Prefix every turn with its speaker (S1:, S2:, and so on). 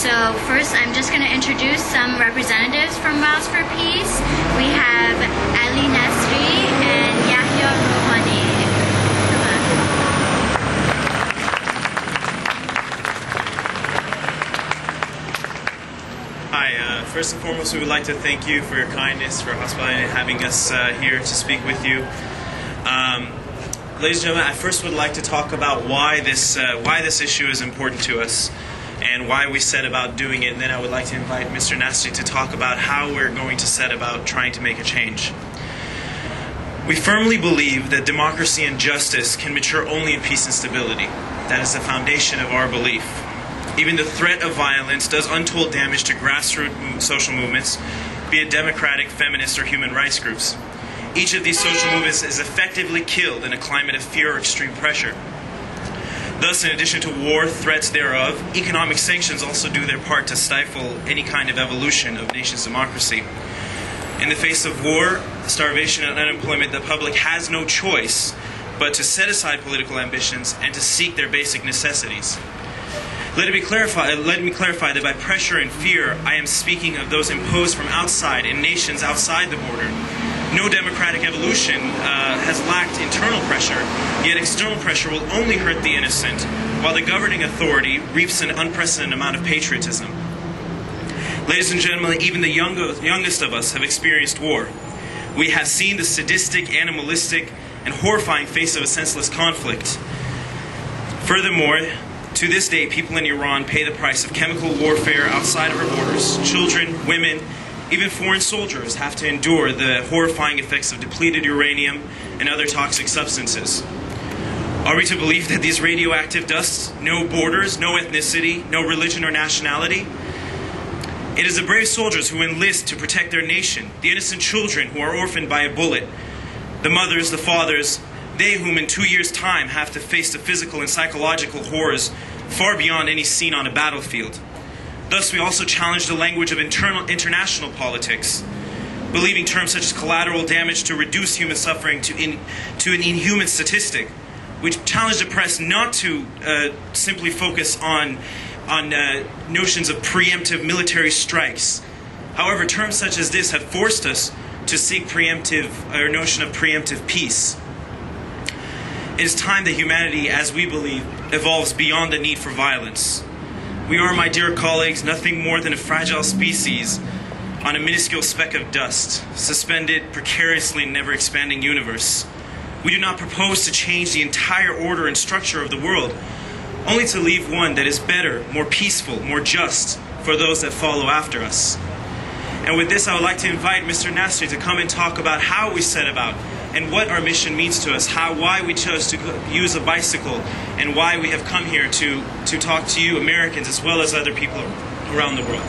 S1: So first, I'm just going to introduce some representatives from Miles for Peace. We have Ali Nasri and Yahya Rouhani.
S2: Hi, first and foremost, we would like to thank you for your kindness, for hospitality, and having us here to speak with you. Ladies and gentlemen, I first would like to talk about why this issue is important to us and why we set about doing it, and then I would like to invite Mr. Nasri to talk about how we're going to set about trying to make a change. We firmly believe that democracy and justice can mature only in peace and stability. That is the foundation of our belief. Even the threat of violence does untold damage to grassroots social movements, be it democratic, feminist, or human rights groups. Each of these social movements is effectively killed in a climate of fear or extreme pressure. Thus, in addition to war, threats thereof, economic sanctions also do their part to stifle any kind of evolution of nations' democracy. In the face of war, starvation, and unemployment, the public has no choice but to set aside political ambitions and to seek their basic necessities. Let me clarify that by pressure and fear, I am speaking of those imposed from outside in nations outside the border. No democratic evolution has lacked internal pressure, yet external pressure will only hurt the innocent, while the governing authority reaps an unprecedented amount of patriotism. Ladies and gentlemen, even the youngest of us have experienced war. We have seen the sadistic, animalistic, and horrifying face of a senseless conflict. Furthermore, to this day, people in Iran pay the price of chemical warfare outside of our borders. Children, women, even foreign soldiers have to endure the horrifying effects of depleted uranium and other toxic substances. Are we to believe that these radioactive dusts, no borders, no ethnicity, no religion or nationality? It is the brave soldiers who enlist to protect their nation, the innocent children who are orphaned by a bullet, the mothers, the fathers, they whom in 2 years' time have to face the physical and psychological horrors far beyond any seen on a battlefield. Thus, we also challenge the language of international politics, believing terms such as collateral damage to reduce human suffering to an inhuman statistic. We challenge the press not to simply focus on notions of preemptive military strikes. However, terms such as this have forced us to seek notion of preemptive peace. It is time that humanity, as we believe, evolves beyond the need for violence. We are, my dear colleagues, nothing more than a fragile species on a minuscule speck of dust, suspended precariously in an ever-expanding universe. We do not propose to change the entire order and structure of the world, only to leave one that is better, more peaceful, more just for those that follow after us. And with this, I would like to invite Mr. Nasri to come and talk about how we set about and what our mission means to us, why we chose to use a bicycle, and why we have come here to talk to you Americans as well as other people around the world.